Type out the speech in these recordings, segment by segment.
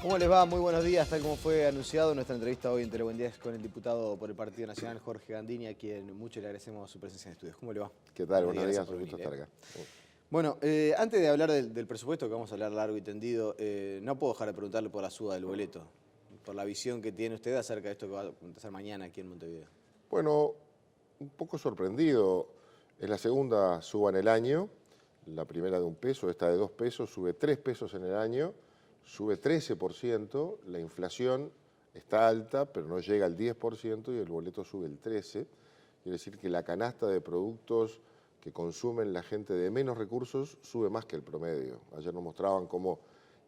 ¿Cómo les va? Muy buenos días. Tal como fue anunciado, nuestra entrevista hoy en Telebuendía es con el diputado por el Partido Nacional, Jorge Gandini, a quien mucho le agradecemos su presencia en estudios. ¿Cómo le va? ¿Qué tal? Buenos Buenos días, gracias días, por un gusto venir. estar acá. Bueno, antes de hablar del presupuesto, que vamos a hablar largo y tendido, no puedo dejar de preguntarle por la suba del boleto, por la visión que tiene usted acerca de esto que va a empezar mañana aquí en Montevideo. Bueno, un poco sorprendido. Es la segunda suba en el año, la primera de 1 peso, esta de 2 pesos, sube 3 pesos en el año, sube 13%, la inflación está alta, pero no llega al 10% y el boleto sube el 13%. Quiere decir que la canasta de productos que consumen la gente de menos recursos sube más que el promedio. Ayer nos mostraban cómo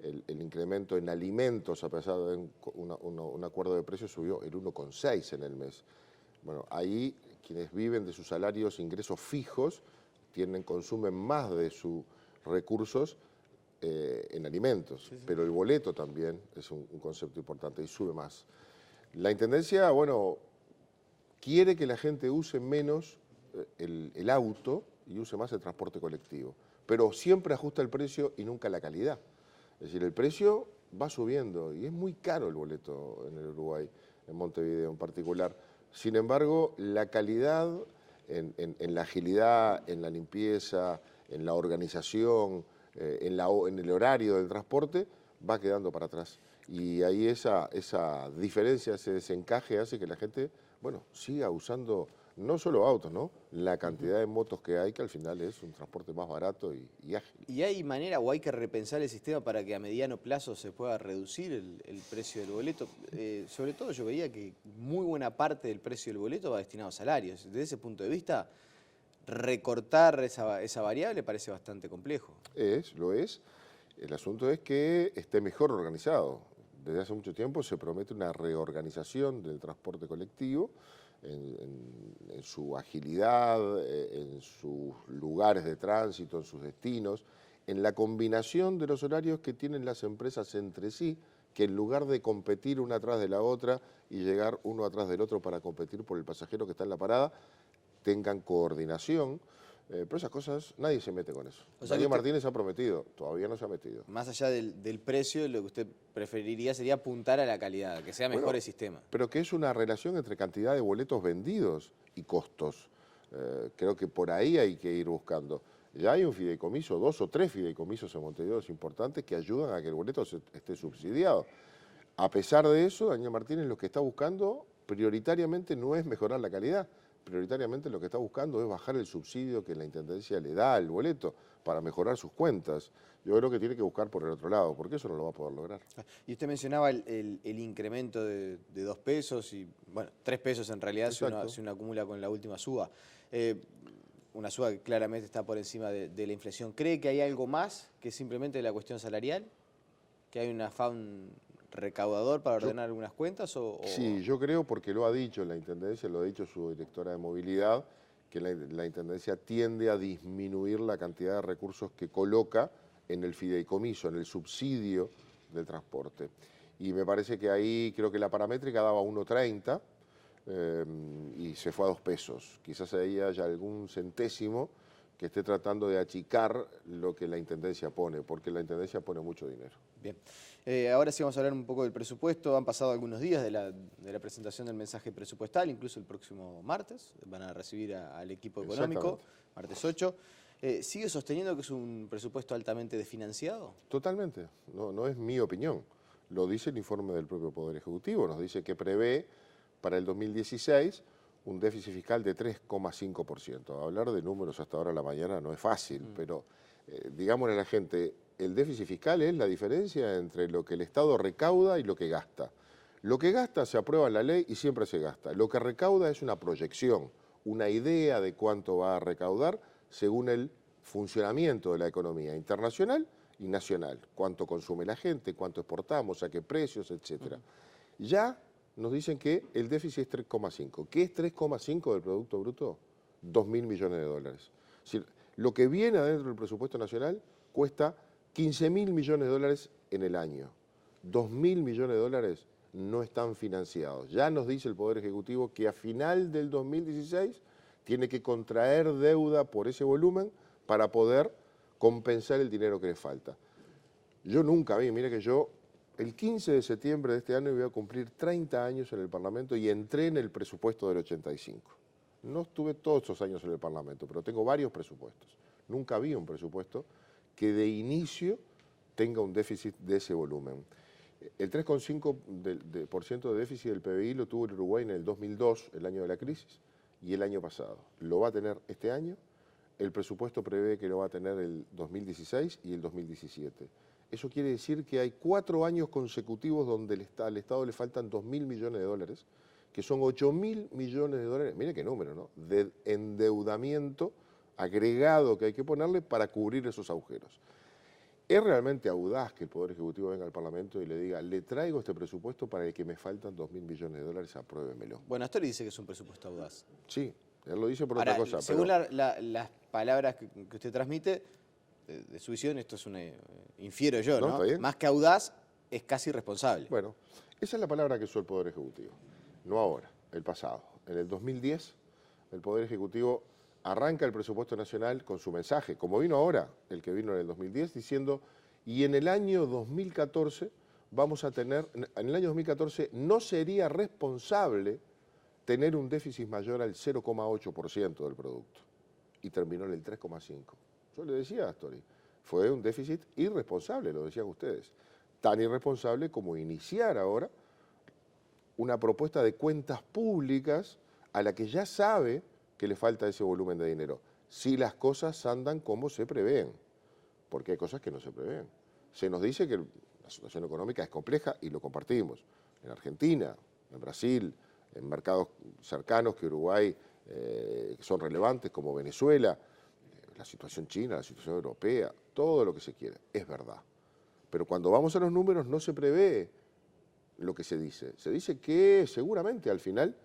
el incremento en alimentos, a pesar de un acuerdo de precios, subió el 1,6 en el mes. Bueno, ahí quienes viven de sus salarios, ingresos fijos, consumen más de sus recursos en alimentos, Sí, sí. pero el boleto también es un concepto importante y sube más. La Intendencia, bueno, quiere que la gente use menos el auto y use más el transporte colectivo, pero siempre ajusta el precio y nunca la calidad. Es decir, el precio va subiendo y es muy caro el boleto en el Uruguay, en Montevideo en particular. Sin embargo, la calidad en la agilidad, en la limpieza, en la organización, en el horario del transporte, va quedando para atrás. Y ahí esa diferencia, ese desencaje hace que la gente, bueno, siga usando no solo autos, ¿no? La cantidad de motos que hay, que al final es un transporte más barato y ágil. ¿Y hay manera o hay que repensar el sistema para que a mediano plazo se pueda reducir el precio del boleto? Sobre todo yo veía que muy buena parte del precio del boleto va destinado a salarios. Desde ese punto de vista, recortar esa variable parece bastante complejo. Lo es. El asunto es que esté mejor organizado. Desde hace mucho tiempo se promete una reorganización del transporte colectivo en su agilidad, en sus lugares de tránsito, en sus destinos, en la combinación de los horarios que tienen las empresas entre sí, que en lugar de competir una atrás de la otra y llegar uno atrás del otro para competir por el pasajero que está en la parada, tengan coordinación. Pero esas cosas, nadie se mete con eso. O sea que Daniel usted, Martínez ha prometido, todavía no se ha metido. más allá del precio, lo que usted preferiría sería apuntar a la calidad, que sea mejor Bueno, el sistema. pero que es una relación entre cantidad de boletos vendidos y costos. Creo que por ahí hay que ir buscando. Ya hay un fideicomiso, 2 o 3 fideicomisos en Montevideo importantes que ayudan a que el boleto esté subsidiado. A pesar de eso, Daniel Martínez lo que está buscando prioritariamente no es mejorar la calidad, prioritariamente lo que está buscando es bajar el subsidio que la Intendencia le da al boleto para mejorar sus cuentas. Yo creo que tiene que buscar por el otro lado, porque eso no lo va a poder lograr. Y usted mencionaba el incremento de 2 pesos y, bueno, 3 pesos en realidad Exacto. si uno acumula con la última suba. Una suba que claramente está por encima de la inflación. ¿Cree que hay algo más que simplemente la cuestión salarial? ¿Que hay un afán recaudador para Yo, ordenar algunas cuentas? sí, yo creo, porque lo ha dicho la Intendencia, lo ha dicho su directora de movilidad, que la Intendencia tiende a disminuir la cantidad de recursos que coloca en el fideicomiso, en el subsidio del transporte. Y me parece que ahí creo que la paramétrica daba 1,30 y se fue a 2 pesos. Quizás ahí haya algún centésimo que esté tratando de achicar lo que la Intendencia pone, porque la Intendencia pone mucho dinero. Bien. Ahora sí vamos a hablar un poco del presupuesto. Han pasado algunos días de la presentación del mensaje presupuestal, incluso el próximo martes. Van a recibir al equipo económico, Exactamente. martes 8. ¿Sigue sosteniendo que es un presupuesto altamente desfinanciado? Totalmente, no es mi opinión. Lo dice el informe del propio Poder Ejecutivo, nos dice que prevé para el 2016 un déficit fiscal de 3,5%. Hablar de números hasta ahora a la mañana no es fácil, pero digámosle a la gente, el déficit fiscal es la diferencia entre lo que el Estado recauda y lo que gasta. Lo que gasta se aprueba en la ley y siempre se gasta. Lo que recauda es una proyección, una idea de cuánto va a recaudar según el funcionamiento de la economía internacional y nacional. Cuánto consume la gente, cuánto exportamos, a qué precios, etc. Ya nos dicen que el déficit es 3,5. ¿Qué es 3,5 del Producto Bruto? 2.000 millones de dólares. Es decir, lo que viene adentro del presupuesto nacional cuesta 15.000 millones de dólares en el año. 2.000 millones de dólares no están financiados. Ya nos dice el Poder Ejecutivo que a final del 2016 tiene que contraer deuda por ese volumen para poder compensar el dinero que le falta. Yo nunca vi, mire que yo el 15 de septiembre de este año voy a cumplir 30 años en el Parlamento y entré en el presupuesto del 85. No estuve todos esos años en el Parlamento, pero tengo varios presupuestos. Nunca había un presupuesto que de inicio tenga un déficit de ese volumen. El 3,5% de déficit del PBI lo tuvo el Uruguay en el 2002, el año de la crisis, y el año pasado. Lo va a tener este año. El presupuesto prevé que lo va a tener el 2016 y el 2017. Eso quiere decir que hay 4 años consecutivos donde al Estado le faltan 2.000 millones de dólares, que son 8.000 millones de dólares, mire qué número, ¿no?, de endeudamiento agregado que hay que ponerle para cubrir esos agujeros. ¿Es realmente audaz que el Poder Ejecutivo venga al Parlamento y le diga, le traigo este presupuesto para el que me faltan 2.000 millones de dólares, apruébemelo? Bueno, Astori dice que es un presupuesto audaz. Sí, él lo dice por Ahora, otra cosa. según pero... las palabras que usted transmite, de su visión, esto es una, infiero yo, No, ¿no? está bien. Más que audaz, es casi responsable. Bueno, esa es la palabra que usó el Poder Ejecutivo. No ahora, el pasado. En el 2010, el Poder Ejecutivo arranca el presupuesto nacional con su mensaje, como vino ahora, el que vino en el 2010, diciendo, y en el año 2014 vamos a tener, en el año 2014 no sería responsable tener un déficit mayor al 0,8% del producto. Y terminó en el 3,5%. Yo le decía a Astori, fue un déficit irresponsable, lo decían ustedes. Tan irresponsable como iniciar ahora una propuesta de cuentas públicas a la que ya sabe que le falta ese volumen de dinero, si las cosas andan como se prevén, porque hay cosas que no se prevén. Se nos dice que la situación económica es compleja y lo compartimos. En Argentina, en Brasil, en mercados cercanos que Uruguay son relevantes como Venezuela, la situación china, la situación europea, todo lo que se quiere, es verdad. Pero cuando vamos a los números no se prevé lo que se dice. Se dice que seguramente al final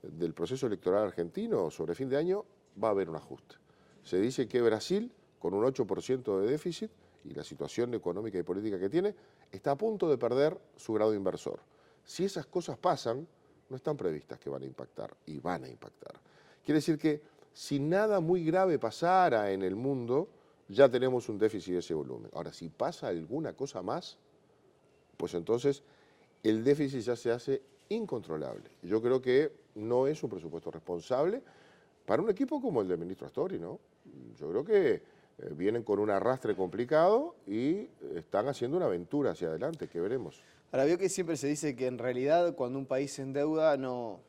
del proceso electoral argentino, sobre fin de año, va a haber un ajuste. Se dice que Brasil, con un 8% de déficit y la situación económica y política que tiene, está a punto de perder su grado inversor. Si esas cosas pasan, no están previstas que van a impactar, y van a impactar. Quiere decir que si nada muy grave pasara en el mundo, ya tenemos un déficit de ese volumen. Ahora, si pasa alguna cosa más, pues entonces el déficit ya se hace incontrolable. Yo creo que no es un presupuesto responsable para un equipo como el del ministro Astori, ¿no? Yo creo que vienen con un arrastre complicado y están haciendo una aventura hacia adelante, que veremos. Ahora, veo que siempre se dice que en realidad cuando un país se endeuda no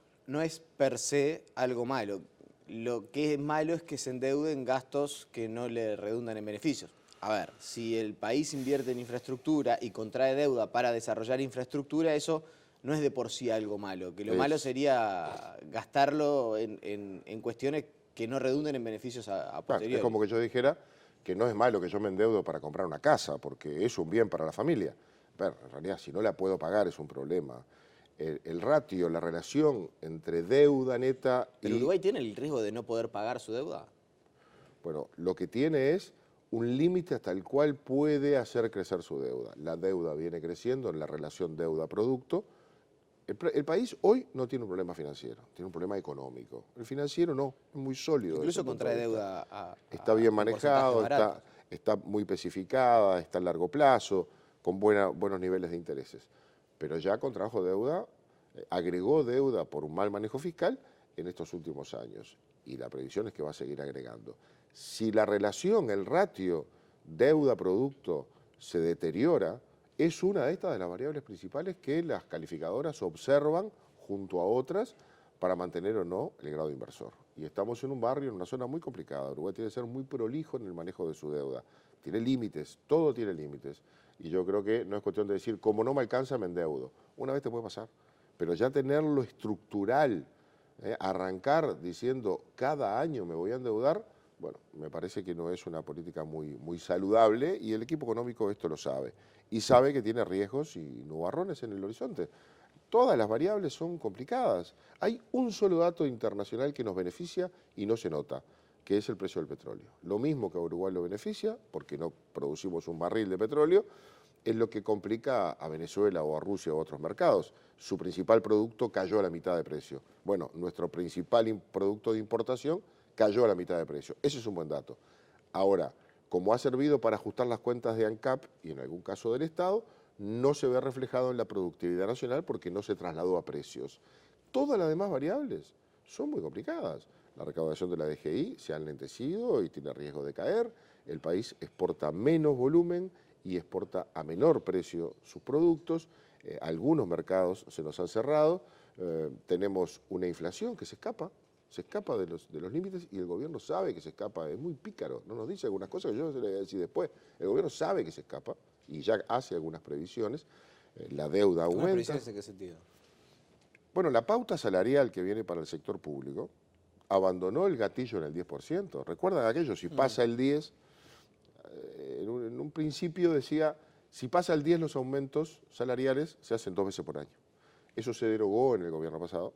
es per se algo malo. Lo que es malo es que se endeude en gastos que no le redundan en beneficios. A ver, si el país invierte en infraestructura y contrae deuda para desarrollar infraestructura, eso no es de por sí algo malo. Que lo malo sería gastarlo en cuestiones que no redunden en beneficios a posteriori. Es como que yo dijera que no es malo que yo me endeudo para comprar una casa, porque es un bien para la familia. Pero en realidad, si no la puedo pagar es un problema. El ratio, la relación entre deuda neta y... ¿El Uruguay tiene el riesgo de no poder pagar su deuda? Bueno, lo que tiene es un límite hasta el cual puede hacer crecer su deuda. La deuda viene creciendo en la relación deuda-producto. El país hoy no tiene un problema financiero, tiene un problema económico. El financiero no, es muy sólido. Incluso contrae deuda está bien manejado, está muy especificada, está a largo plazo, con buenos niveles de intereses. Pero ya contrajo deuda, agregó deuda por un mal manejo fiscal en estos últimos años. Y la previsión es que va a seguir agregando. Si la relación, el ratio deuda-producto se deteriora, es una de estas de las variables principales que las calificadoras observan junto a otras para mantener o no el grado inversor. Y estamos en un barrio, en una zona muy complicada. Uruguay tiene que ser muy prolijo en el manejo de su deuda. Tiene límites, todo tiene límites. Y yo creo que no es cuestión de decir, como no me alcanza, me endeudo. Una vez te puede pasar. Pero ya tenerlo estructural, arrancar diciendo, cada año me voy a endeudar, bueno, me parece que no es una política muy saludable y el equipo económico esto lo sabe. Y sabe que tiene riesgos y nubarrones en el horizonte. Todas las variables son complicadas. Hay un solo dato internacional que nos beneficia y no se nota, que es el precio del petróleo. Lo mismo que a Uruguay lo beneficia, porque no producimos un barril de petróleo, es lo que complica a Venezuela o a Rusia o a otros mercados. Su principal producto cayó a la mitad de precio. Bueno, nuestro principal producto de importación cayó a la mitad de precio. Ese es un buen dato. Ahora, como ha servido para ajustar las cuentas de ANCAP y en algún caso del Estado, no se ve reflejado en la productividad nacional porque no se trasladó a precios. Todas las demás variables son muy complicadas. La recaudación de la DGI se ha enlentecido y tiene riesgo de caer. El país exporta menos volumen y exporta a menor precio sus productos. Algunos mercados se nos han cerrado. Tenemos una inflación que se escapa de los límites y el gobierno sabe que se escapa, es muy pícaro, no nos dice algunas cosas que yo se le voy a decir después. El gobierno sabe que se escapa y ya hace algunas previsiones, la deuda aumenta. ¿Algunas previsiones en qué sentido? Bueno, la pauta salarial que viene para el sector público abandonó el gatillo en el 10%. ¿Recuerdan aquello? Si pasa el 10, en un principio decía, si pasa el 10 los aumentos salariales se hacen 2 veces por año. Eso se derogó en el gobierno pasado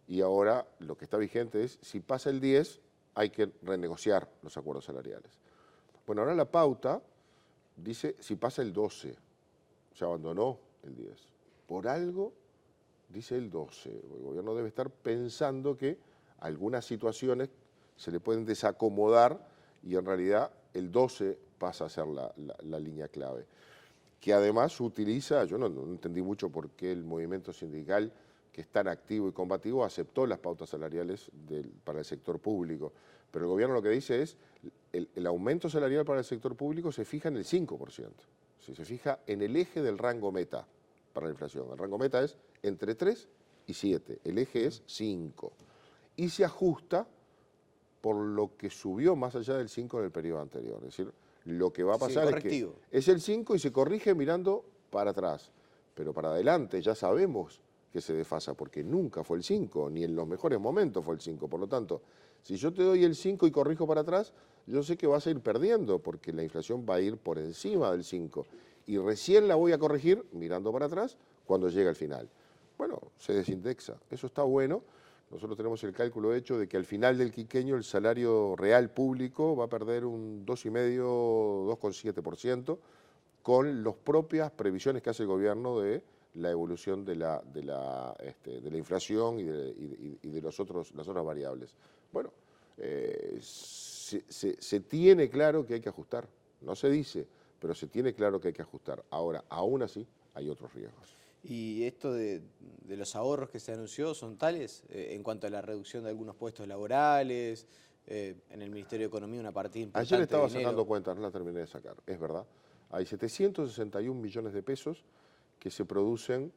y ahora lo que está vigente es, si pasa el 10 hay que renegociar los acuerdos salariales. Bueno, ahora la pauta dice, si pasa el 12, se abandonó el 10. Por algo dice el 12. El gobierno debe estar pensando que algunas situaciones se le pueden desacomodar y en realidad el 12 pasa a ser la línea clave. Que además utiliza, yo no entendí mucho por qué el movimiento sindical, que es tan activo y combativo, aceptó las pautas salariales para el sector público. Pero el gobierno lo que dice es, el aumento salarial para el sector público se fija en el 5%. Se fija en el eje del rango meta para la inflación. El rango meta es entre 3 y 7, el eje es 5. Y se ajusta por lo que subió más allá del 5 en el periodo anterior. Es decir, lo que va a pasar es que es el 5 y se corrige mirando para atrás. Pero para adelante ya sabemos que se desfasa, porque nunca fue el 5, ni en los mejores momentos fue el 5. Por lo tanto, si yo te doy el 5 y corrijo para atrás, yo sé que vas a ir perdiendo, porque la inflación va a ir por encima del 5. Y recién la voy a corregir mirando para atrás cuando llega al final. Bueno, se desindexa. Eso está bueno. Nosotros tenemos el cálculo hecho de que al final del quinquenio el salario real público va a perder un 2,5, 2,7% con las propias previsiones que hace el gobierno de la evolución de la inflación y de las otras variables. Bueno, se tiene claro que hay que ajustar. No se dice, pero se tiene claro que hay que ajustar. Ahora, aún así, hay otros riesgos. ¿Y esto de los ahorros que se anunció son tales en cuanto a la reducción de algunos puestos laborales, en el Ministerio de Economía una partida importante Ayer estaba de dinero? sacando cuentas, no la terminé de sacar, es verdad. Hay 761 millones de pesos que se producen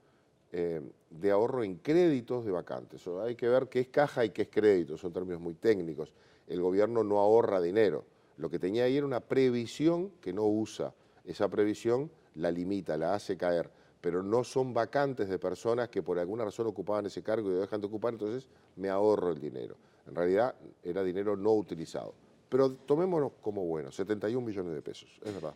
de ahorro en créditos de vacantes. Hay que ver qué es caja y qué es crédito, son términos muy técnicos. El gobierno no ahorra dinero. Lo que tenía ahí era una previsión que no usa. Esa previsión la limita, la hace caer, pero no son vacantes de personas que por alguna razón ocupaban ese cargo y lo dejan de ocupar, entonces me ahorro el dinero. En realidad era dinero no utilizado. Pero tomémonos como bueno, 71 millones de pesos, es verdad.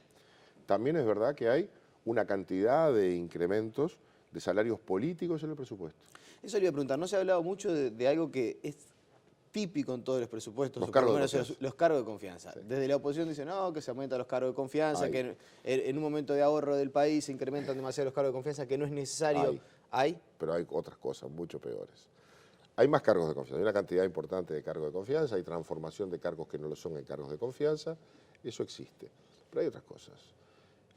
También es verdad que hay una cantidad de incrementos de salarios políticos en el presupuesto. Eso le iba a preguntar, no se ha hablado mucho de algo que es típico en todos los presupuestos, Los o por lo cargos de menos confianza. los cargos de confianza. Sí. Desde la oposición dicen, no, que se aumentan los cargos de confianza, Hay. que en un momento de ahorro del país se incrementan demasiado los cargos de confianza, que no es necesario. ¿Hay? Pero hay otras cosas mucho peores. Hay más cargos de confianza, hay una cantidad importante de cargos de confianza, hay transformación de cargos que no lo son en cargos de confianza, eso existe. Pero hay otras cosas.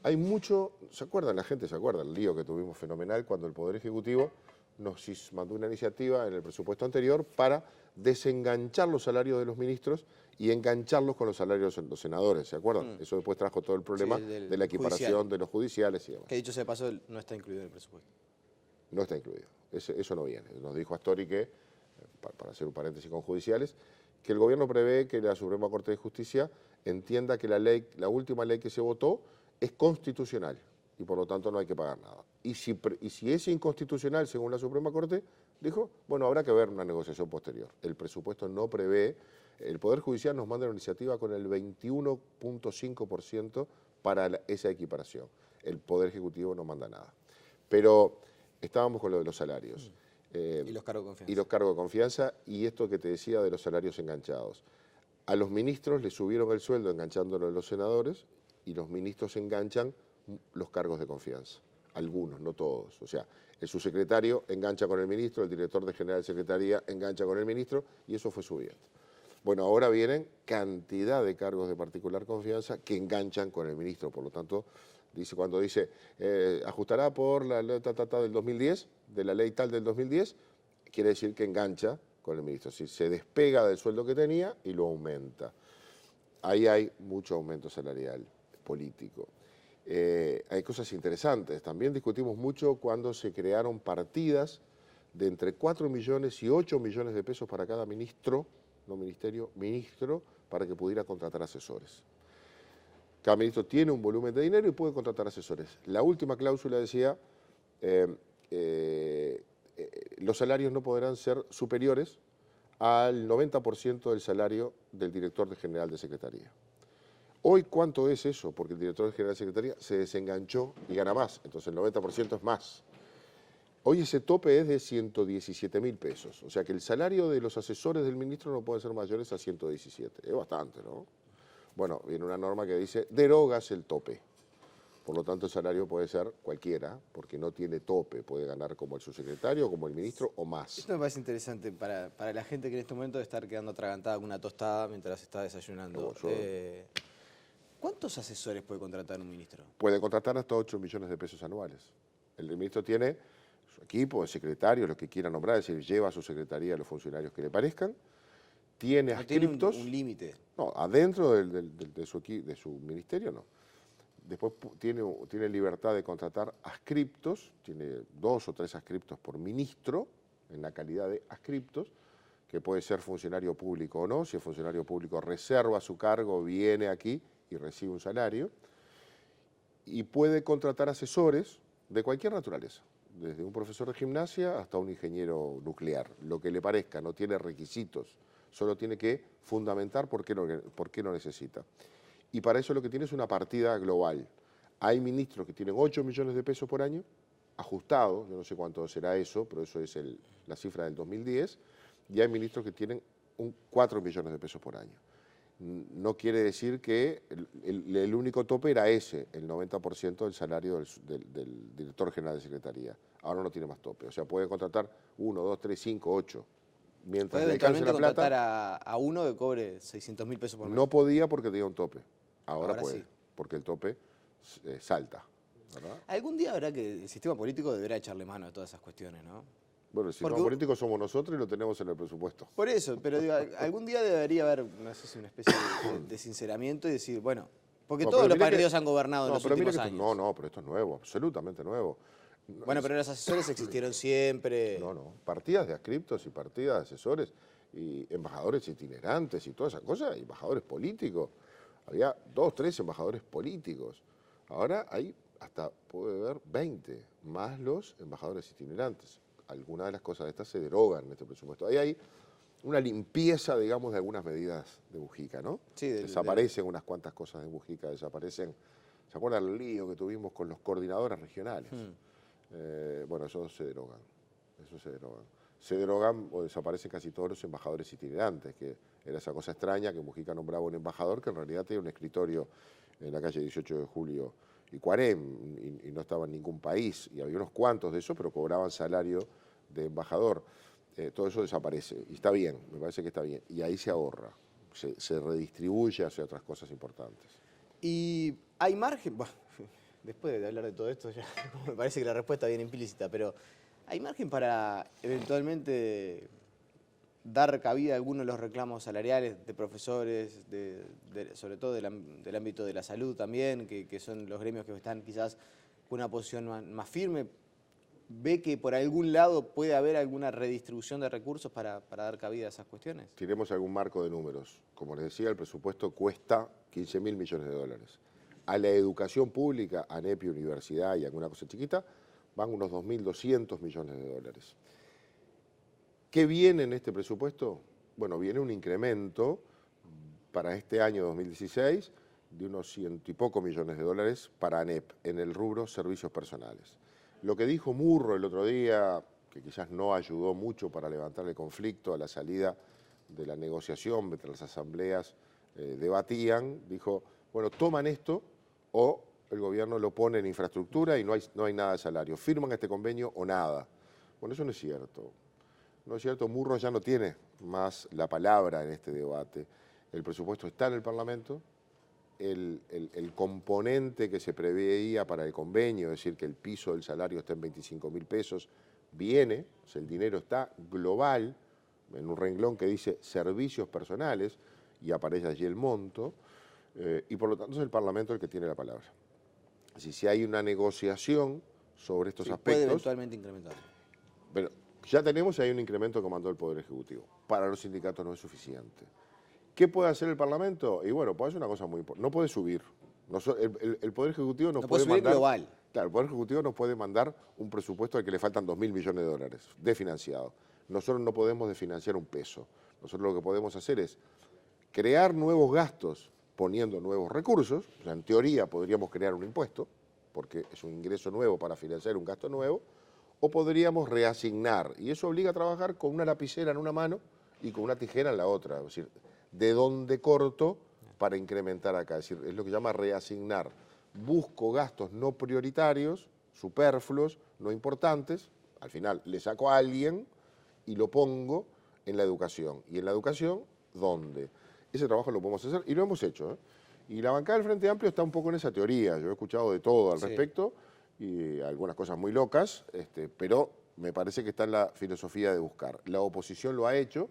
Hay mucho, ¿se acuerdan? La gente se acuerda el lío que tuvimos fenomenal cuando el Poder Ejecutivo nos mandó una iniciativa en el presupuesto anterior para desenganchar los salarios de los ministros y engancharlos con los salarios de los senadores, ¿se acuerdan? Eso después trajo todo el problema de la equiparación judicial, de los judiciales y demás. que dicho sea de paso, no está incluido en el presupuesto. No está incluido, eso no viene. Nos dijo Astori que, para hacer un paréntesis con judiciales, que el gobierno prevé que la Suprema Corte de Justicia entienda que la última ley que se votó es constitucional y por lo tanto no hay que pagar nada. Y si es inconstitucional según la Suprema Corte, dijo, bueno, habrá que ver una negociación posterior. El presupuesto no prevé, el Poder Judicial nos manda una iniciativa con el 21,5% para esa equiparación. El Poder Ejecutivo no manda nada. Pero estábamos con lo de los salarios. Y los cargos de confianza. Y los cargos de confianza y esto que te decía de los salarios enganchados. A los ministros les subieron el sueldo enganchándolo a los senadores y los ministros enganchan los cargos de confianza. Algunos, no todos. O sea, el subsecretario engancha con el ministro, el director de general de secretaría engancha con el ministro y eso fue subiendo. Bueno, ahora vienen cantidad de cargos de particular confianza que enganchan con el ministro, por lo tanto, Cuando dice, ajustará por la ley del 2010, de la ley tal del 2010, quiere decir que engancha con el ministro. Si se despega del sueldo que tenía y lo aumenta. Ahí hay mucho aumento salarial político. Hay cosas interesantes. También discutimos mucho cuando se crearon partidas de entre 4 millones y 8 millones de pesos para cada ministro, no ministerio, ministro, para que pudiera contratar asesores. Cada ministro tiene un volumen de dinero y puede contratar asesores. La última cláusula decía, los salarios no podrán ser superiores al 90% del salario del director general de Secretaría. Hoy, ¿cuánto es eso? Porque el director general de Secretaría se desenganchó y gana más, entonces el 90% es más. Hoy ese tope es de 117.000 pesos, o sea que el salario de los asesores del ministro no puede ser mayores a 117, es bastante, ¿no? Bueno, viene una norma que dice, derogas el tope. Por lo tanto, el salario puede ser cualquiera, porque no tiene tope. Puede ganar como el subsecretario, como el ministro o más. Esto me parece interesante para la gente que en este momento debe estar quedando atragantada con una tostada mientras está desayunando. ¿Cuántos asesores puede contratar un ministro? Puede contratar hasta 8 millones de pesos anuales. El ministro tiene su equipo, el secretario, los que quiera nombrar, es decir, lleva a su secretaría a los funcionarios que le parezcan. Tiene adscriptos. ¿Tiene un límite? No, adentro de su ministerio no. Después tiene libertad de contratar adscriptos, tiene 2 o 3 adscriptos por ministro, en la calidad de adscriptos, que puede ser funcionario público o no. Si es funcionario público, reserva su cargo, viene aquí y recibe un salario. Y puede contratar asesores de cualquier naturaleza, desde un profesor de gimnasia hasta un ingeniero nuclear, lo que le parezca, no tiene requisitos, solo tiene que fundamentar por qué lo necesita. Y para eso lo que tiene es una partida global. Hay ministros que tienen 8 millones de pesos por año, ajustados, yo no sé cuánto será eso, pero eso es la cifra del 2010, y hay ministros que tienen 4 millones de pesos por año. No quiere decir que el único tope era ese, el 90% del salario del director general de Secretaría. Ahora no tiene más tope, o sea, puede contratar 1, 2, 3, 5, 8. Mientras ¿Puede le alcance eventualmente la contratar plata, a uno que cobre 600.000 pesos por mes? no podía porque tenía un tope. Ahora puede, sí, porque el tope salta, ¿verdad? Algún día habrá que el sistema político deberá echarle mano a todas esas cuestiones, ¿no? Bueno, el sistema político somos nosotros y lo tenemos en el presupuesto. Por eso, pero digo, algún día debería haber, no sé si una especie de sinceramiento y decir, bueno, porque todos los partidos han gobernado en los últimos años. No, pero esto es nuevo, absolutamente nuevo. Bueno, pero los asesores existieron siempre. No, partidas de adscriptos y partidas de asesores y embajadores itinerantes y todas esas cosas, embajadores políticos. Había 2, 3 embajadores políticos. Ahora hay hasta, puede haber 20, más los embajadores itinerantes. Algunas de las cosas de estas se derogan en este presupuesto. Ahí hay una limpieza, digamos, de algunas medidas de Mujica, ¿no? Sí, desaparecen unas cuantas cosas de Mujica, desaparecen. ¿Se acuerdan el lío que tuvimos con los coordinadores regionales? Bueno, eso se derogan. Se derogan o desaparecen casi todos los embajadores itinerantes, que era esa cosa extraña que Mujica nombraba un embajador que en realidad tenía un escritorio en la calle 18 de Julio y Cuarem, y no estaba en ningún país, y había unos cuantos de esos, pero cobraban salario de embajador. Todo eso desaparece, y está bien, me parece que está bien, y ahí se ahorra, se redistribuye hacia otras cosas importantes. Y hay margen, bueno, después de hablar de todo esto, ya me parece que la respuesta viene implícita, pero ¿hay margen para eventualmente dar cabida a algunos de los reclamos salariales de profesores, sobre todo del ámbito de la salud también, que son los gremios que están quizás con una posición más firme? ¿Ve que por algún lado puede haber alguna redistribución de recursos para dar cabida a esas cuestiones? Tenemos algún marco de números. Como les decía, el presupuesto cuesta 15.000 millones de dólares. A la educación pública, a ANEP, universidad y alguna cosa chiquita, van unos 2.200 millones de dólares. ¿Qué viene en este presupuesto? Bueno, viene un incremento para este año 2016 de unos 100 y poco millones de dólares para ANEP en el rubro servicios personales. Lo que dijo Murro el otro día, que quizás no ayudó mucho para levantar el conflicto a la salida de la negociación mientras las asambleas debatían, dijo, bueno, toman esto o el gobierno lo pone en infraestructura y no hay nada de salario. Firman este convenio o nada. Bueno, eso no es cierto. No es cierto, Murro ya no tiene más la palabra en este debate. El presupuesto está en el Parlamento, el componente que se preveía para el convenio, es decir, que el piso del salario está en 25.000 pesos, viene, o sea, el dinero está global, en un renglón que dice servicios personales, y aparece allí el monto, y por lo tanto es el Parlamento el que tiene la palabra. Así, si hay una negociación sobre estos aspectos... Puede eventualmente incrementar. Pero ya tenemos ahí un incremento que mandó el Poder Ejecutivo. Para los sindicatos no es suficiente. ¿Qué puede hacer el Parlamento? Y bueno, puede hacer una cosa muy importante. No puede subir. El Poder Ejecutivo no puede subir mandar... global. Claro, el Poder Ejecutivo nos puede mandar un presupuesto al que le faltan 2.000 millones de dólares desfinanciado. Nosotros no podemos desfinanciar un peso. Nosotros lo que podemos hacer es crear nuevos gastos poniendo nuevos recursos. O sea, en teoría podríamos crear un impuesto, porque es un ingreso nuevo para financiar un gasto nuevo, o podríamos reasignar. Y eso obliga a trabajar con una lapicera en una mano y con una tijera en la otra. Es decir, ¿de dónde corto para incrementar acá? Es decir, es lo que se llama reasignar. Busco gastos no prioritarios, superfluos, no importantes. Al final le saco a alguien y lo pongo en la educación. ¿Y en la educación dónde? Ese trabajo lo podemos hacer y lo hemos hecho, ¿eh? Y la bancada del Frente Amplio está un poco en esa teoría. Yo he escuchado de todo al respecto y algunas cosas muy locas, pero me parece que está en la filosofía de buscar. La oposición lo ha hecho,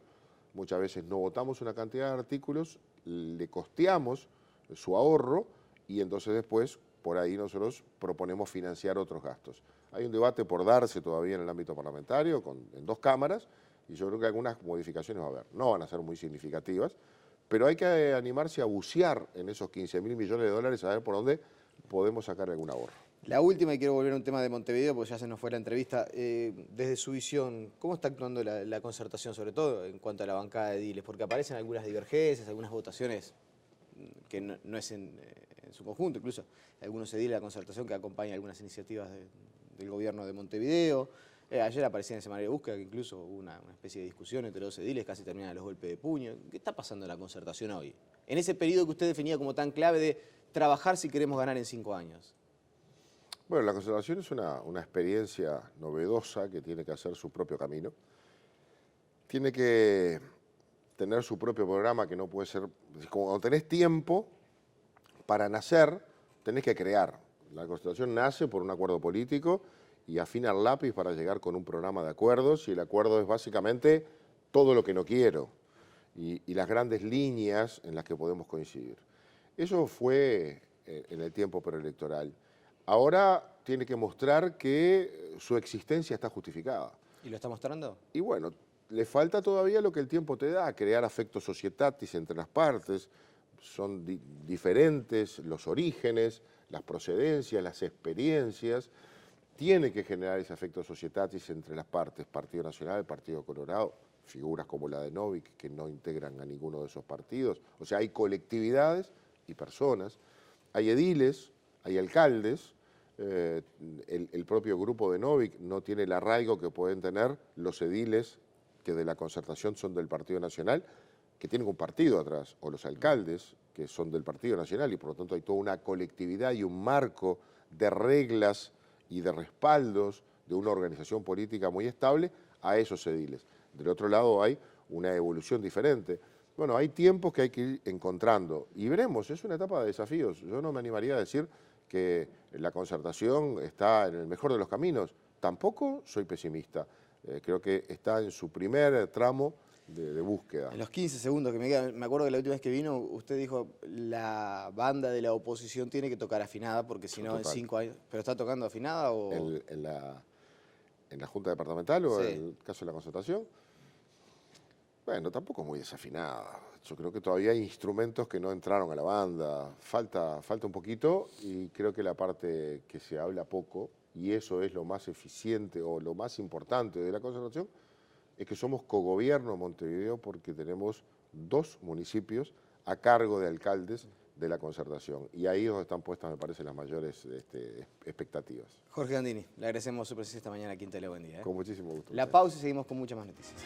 muchas veces no votamos una cantidad de artículos, le costeamos su ahorro y entonces después por ahí nosotros proponemos financiar otros gastos. Hay un debate por darse todavía en el ámbito parlamentario en dos cámaras y yo creo que algunas modificaciones va a haber. No van a ser muy significativas, pero hay que animarse a bucear en esos 15.000 millones de dólares a ver por dónde podemos sacar algún ahorro. La última, y quiero volver a un tema de Montevideo, porque ya se nos fue la entrevista. Desde su visión, ¿cómo está actuando la concertación, sobre todo en cuanto a la bancada de ediles? Porque aparecen algunas divergencias, algunas votaciones que no es en su conjunto, incluso algunos ediles de la concertación que acompañan algunas iniciativas del gobierno de Montevideo. Ayer aparecía en el semanario de búsqueda que incluso hubo una especie de discusión entre dos ediles, casi terminan los golpes de puño. ¿Qué está pasando en la concertación hoy? En ese periodo que usted definía como tan clave de trabajar si queremos ganar en 5 años. Bueno, la concertación es una experiencia novedosa que tiene que hacer su propio camino. Tiene que tener su propio programa que no puede ser... Cuando tenés tiempo para nacer, tenés que crear. La concertación nace por un acuerdo político y afina el lápiz para llegar con un programa de acuerdos y el acuerdo es básicamente todo lo que no quiero y las grandes líneas en las que podemos coincidir. Eso fue en el tiempo preelectoral. Ahora tiene que mostrar que su existencia está justificada. ¿Y lo está mostrando? Y bueno, le falta todavía lo que el tiempo te da, crear affecto societatis entre las partes. Son diferentes los orígenes, las procedencias, las experiencias. Tiene que generar ese affecto societatis entre las partes, Partido Nacional, Partido Colorado, figuras como la de Novik que no integran a ninguno de esos partidos. O sea, hay colectividades y personas, hay ediles, hay alcaldes, el propio grupo de Novik no tiene el arraigo que pueden tener los ediles que de la concertación son del Partido Nacional, que tienen un partido atrás, o los alcaldes que son del Partido Nacional, y por lo tanto hay toda una colectividad y un marco de reglas y de respaldos de una organización política muy estable a esos ediles. Del otro lado hay una evolución diferente. Bueno, hay tiempos que hay que ir encontrando y veremos, es una etapa de desafíos. Yo no me animaría a decir que la concertación está en el mejor de los caminos. Tampoco soy pesimista. Creo que está en su primer tramo de búsqueda. En los 15 segundos que me quedan, me acuerdo que la última vez que vino, usted dijo la banda de la oposición tiene que tocar afinada, porque si no en 5 años... ¿Pero está tocando afinada o...? ¿En la Junta Departamental o sí. en el caso de la concertación? Bueno, tampoco es muy desafinada. Yo creo que todavía hay instrumentos que no entraron a la banda. Falta un poquito y creo que la parte que se habla poco, y eso es lo más eficiente o lo más importante de la concertación, es que somos cogobierno en Montevideo porque tenemos 2 municipios a cargo de alcaldes de la concertación. Y ahí es donde están puestas, me parece, las mayores expectativas. Jorge Gandini, le agradecemos su presencia esta mañana aquí en Tele Buen Día. Con muchísimo gusto. La pausa y seguimos con muchas más noticias.